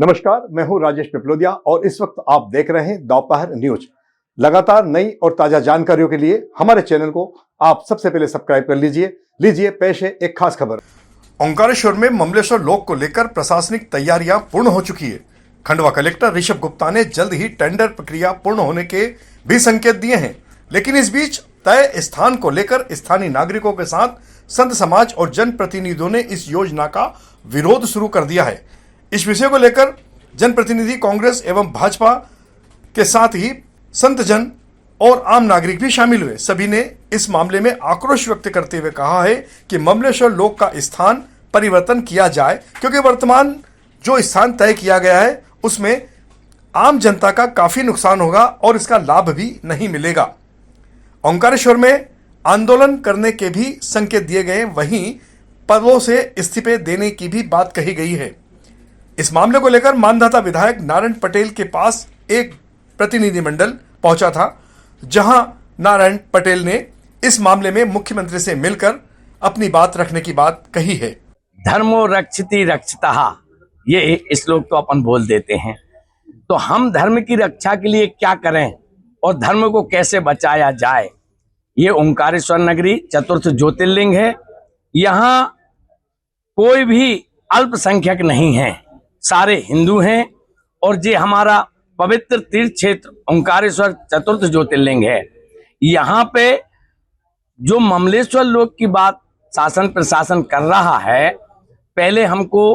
नमस्कार, मैं हूं राजेश पिपलोदिया और इस वक्त आप देख रहे हैं दोपहर न्यूज। लगातार नई और ताजा जानकारियों के लिए हमारे चैनल को आप सबसे पहले सब्सक्राइब कर लीजिए पेश है एक खास खबर। ओंकारेश्वर में ममलेश्वर लोक को लेकर प्रशासनिक तैयारियां पूर्ण हो चुकी है। खंडवा कलेक्टर ऋषभ गुप्ता ने जल्द ही टेंडर प्रक्रिया पूर्ण होने के भी संकेत दिए हैं, लेकिन इस बीच तय स्थान को लेकर स्थानीय नागरिकों के साथ संत समाज और जनप्रतिनिधियों ने इस योजना का विरोध शुरू कर दिया है। इस विषय को लेकर जनप्रतिनिधि कांग्रेस एवं भाजपा के साथ ही संत जन और आम नागरिक भी शामिल हुए। सभी ने इस मामले में आक्रोश व्यक्त करते हुए कहा है कि ममलेश्वर लोक का स्थान परिवर्तन किया जाए, क्योंकि वर्तमान जो स्थान तय किया गया है उसमें आम जनता का काफी नुकसान होगा और इसका लाभ भी नहीं मिलेगा। ओंकारेश्वर में आंदोलन करने के भी संकेत दिए गए, वहीं पदों से इस्तीफे देने की भी बात कही गई है। इस मामले को लेकर मानधाता विधायक नारायण पटेल के पास एक प्रतिनिधिमंडल पहुंचा था, जहां नारायण पटेल ने इस मामले में मुख्यमंत्री से मिलकर अपनी बात रखने की बात कही है। धर्मो रक्षिति रक्षितः, ये श्लोक तो अपन बोल देते हैं, तो हम धर्म की रक्षा के लिए क्या करें और धर्म को कैसे बचाया जाए। ये ओंकारेश्वर नगरी चतुर्थ ज्योतिर्लिंग है, यहाँ कोई भी अल्पसंख्यक नहीं है, सारे हिंदू हैं। और ये हमारा पवित्र तीर्थ क्षेत्र ओंकारेश्वर चतुर्थ ज्योतिर्लिंग है। यहाँ पे जो ममलेश्वर लोक की बात शासन प्रशासन कर रहा है, पहले हमको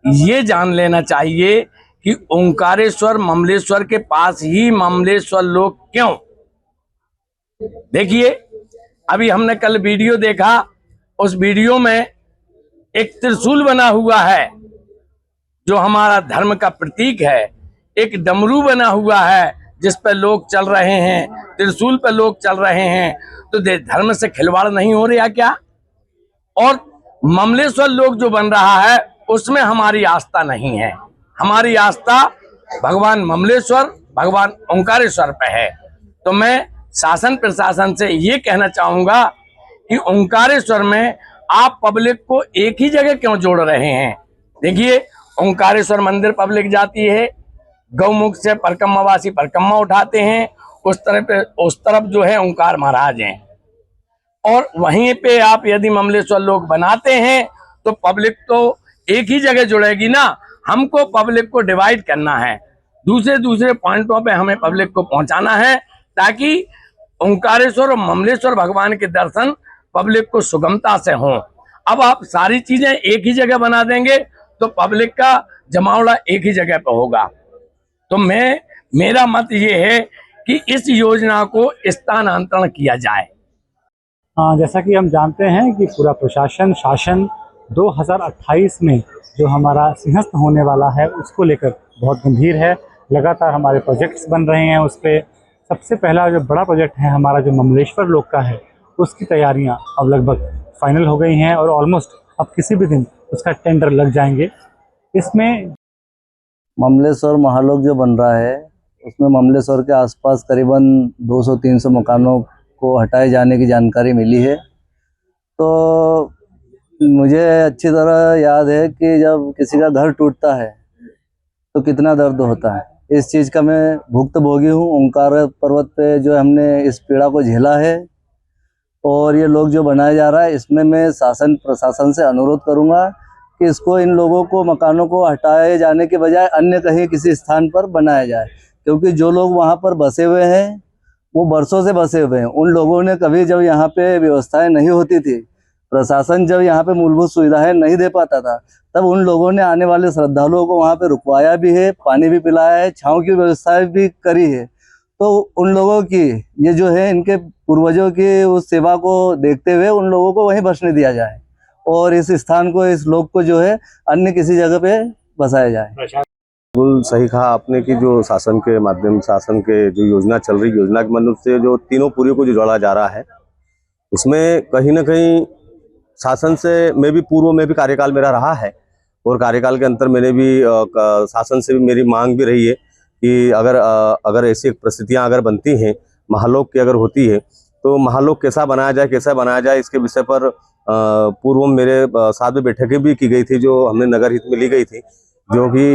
ये जान लेना चाहिए कि ओंकारेश्वर ममलेश्वर के पास ही ममलेश्वर लोक क्यों। देखिए, अभी हमने कल वीडियो देखा, उस वीडियो में एक त्रिशूल बना हुआ है जो हमारा धर्म का प्रतीक है, एक डमरू बना हुआ है जिस पर लोग चल रहे हैं, त्रिशूल पर लोग चल रहे हैं, तो धर्म से खिलवाड़ नहीं हो रहा क्या। और ममलेश्वर लोक जो बन रहा है उसमें हमारी आस्था नहीं है, हमारी आस्था भगवान ममलेश्वर भगवान ओंकारेश्वर पे है। तो मैं शासन प्रशासन से ये कहना चाहूंगा कि ओंकारेश्वर में आप पब्लिक को एक ही जगह क्यों जोड़ रहे हैं। देखिए, ओंकारेश्वर मंदिर पब्लिक जाती है, गौमुख से परिक्रमावासी परिक्रमा उठाते हैं, उस तरफ जो है ओंकार महाराज हैं, और वहीं पे आप यदि ममलेश्वर लोक बनाते हैं तो पब्लिक तो एक ही जगह जुड़ेगी ना। हमको पब्लिक को डिवाइड करना है, दूसरे पॉइंटों पे हमें पब्लिक को पहुंचाना है, ताकि ओंकारेश्वर और ममलेश्वर भगवान के दर्शन पब्लिक को सुगमता से हों। अब आप सारी चीजें एक ही जगह बना देंगे तो पब्लिक का जमावड़ा एक ही जगह पर होगा। तो मेरा मत ये है कि इस योजना को स्थानांतरण किया जाए। जैसा कि हम जानते हैं कि पूरा प्रशासन शासन 2028 में जो हमारा सिंहस्थ होने वाला है उसको लेकर बहुत गंभीर है। लगातार हमारे प्रोजेक्ट्स बन रहे हैं। उस पर सबसे पहला जो बड़ा प्रोजेक्ट है हमारा जो ममलेश्वर लोक का है, उसकी तैयारियां अब लगभग फाइनल हो गई हैं और ऑलमोस्ट अब किसी भी दिन उसका टेंडर लग जाएंगे। इसमें ममलेश्वर महालोक जो बन रहा है उसमें ममलेश्वर के आसपास करीबन 200-300 मकानों को हटाए जाने की जानकारी मिली है। तो मुझे अच्छी तरह याद है कि जब किसी का घर टूटता है तो कितना दर्द होता है। इस चीज़ का मैं भुक्तभोगी हूँ। ओंकार पर्वत पे जो हमने इस पीड़ा को झेला है, और ये लोग जो बनाया जा रहा है इसमें मैं शासन प्रशासन से अनुरोध करूँगा कि इसको इन लोगों को मकानों को हटाए जाने के बजाय अन्य कहीं किसी स्थान पर बनाया जाए, क्योंकि जो लोग वहाँ पर बसे हुए हैं वो बरसों से बसे हुए हैं। उन लोगों ने कभी जब यहाँ पे व्यवस्थाएं नहीं होती थी, प्रशासन जब यहाँ पे मूलभूत सुविधाएं नहीं दे पाता था, तब उन लोगों ने आने वाले श्रद्धालुओं को वहाँ पे रुकवाया भी है, पानी भी पिलाया है, छाँव की व्यवस्था भी करी है। तो उन लोगों की ये जो है इनके पूर्वजों की उस सेवा को देखते हुए उन लोगों को वहीं बसने दिया जाए और इस स्थान को, इस लोक को जो है अन्य किसी जगह पे बसाया जाए। बिल्कुल सही कहा आपने कि जो शासन के माध्यम शासन के जो योजना चल रही, योजना के मदद से जो तीनों पूरियों को जो जोड़ा जा रहा है, उसमें कहीं ना कहीं शासन से मैं भी पूर्व में भी कार्यकाल मेरा रहा है, और कार्यकाल के अंतर मैंने भी शासन से भी मेरी मांग भी रही है कि अगर ऐसी परिस्थितियां अगर बनती हैं, महालोक की अगर होती है, तो महालोक कैसा बनाया जाए इसके विषय पर पूर्व मेरे साथ में बैठकें भी की गई थी, जो हमने नगर हित में ली गई थी। जो कि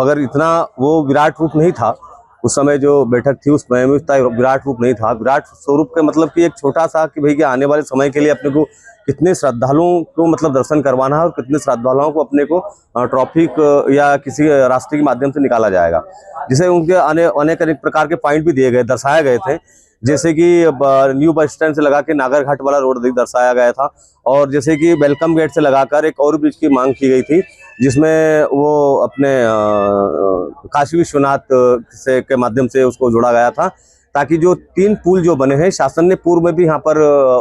मगर इतना वो विराट रूप नहीं था। उस समय जो बैठक थी उस समय में इतना विराट रूप नहीं था। विराट स्वरूप के मतलब कि एक छोटा सा कि भाई कि आने वाले समय के लिए अपने को कितने श्रद्धालुओं को मतलब दर्शन करवाना है और कितने श्रद्धालुओं को अपने को ट्रॉफिक या किसी रास्ते के माध्यम से निकाला जाएगा, जिसे उनके अनेक प्रकार के पॉइंट भी दिए गए, दर्शाए गए थे। जैसे कि न्यू बस स्टैंड से लगा के नागरघाट वाला रोड दर्शाया गया था, और जैसे कि वेलकम गेट से लगाकर एक और ब्रिज की मांग की गई थी, जिसमें वो अपने काशी विश्वनाथ से के माध्यम से उसको जोड़ा गया था, ताकि जो 3 पुल जो बने हैं, शासन ने पूर्व में भी यहाँ पर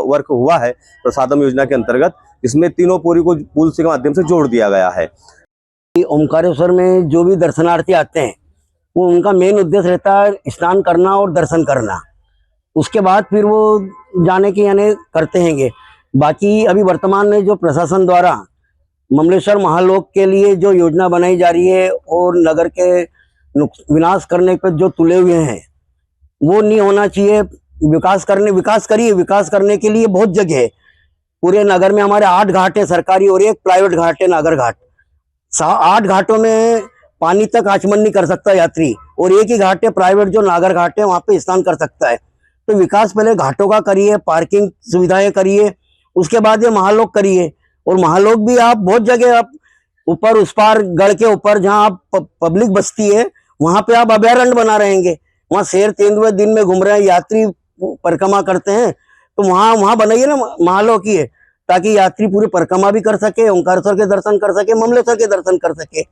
वर्क हुआ है प्रसादम योजना के अंतर्गत, इसमें तीनों पुल को पुल के माध्यम से जोड़ दिया गया है। ओमकारेश्वर में जो भी दर्शनार्थी आते हैं वो उनका मेन उद्देश्य रहता है स्नान करना और दर्शन करना, उसके बाद फिर वो जाने के यानी करते हैंगे। बाकी अभी वर्तमान में जो प्रशासन द्वारा ममलेश्वर महालोक के लिए जो योजना बनाई जा रही है और नगर के विनाश करने पर जो तुले हुए हैं वो नहीं होना चाहिए। विकास करने के लिए बहुत जगह है। पूरे नगर में हमारे 8 घाट है सरकारी और एक प्राइवेट घाट है नागर घाट। 8 घाटों में पानी तक आचमन नहीं कर सकता यात्री, और एक ही घाट है प्राइवेट जो नागर घाट है, वहां पे स्नान कर सकता है। तो विकास पहले घाटों का करिए, पार्किंग सुविधाएं करिए, उसके बाद ये महालोक करिए। और महालोक भी आप बहुत जगह आप ऊपर उस पार गढ़ के ऊपर जहाँ आप पब्लिक बसती है वहां पे आप अभयारण्य बना रहेंगे। वहाँ शेर तेंदुए दिन में घूम रहे हैं, यात्री परिक्रमा करते हैं, तो वहाँ बनाइए ना महालोक ही है, ताकि यात्री पूरी परिक्रमा भी कर सके, ओंकारेश्वर के दर्शन कर सके, ममलेश्वर के दर्शन कर सके।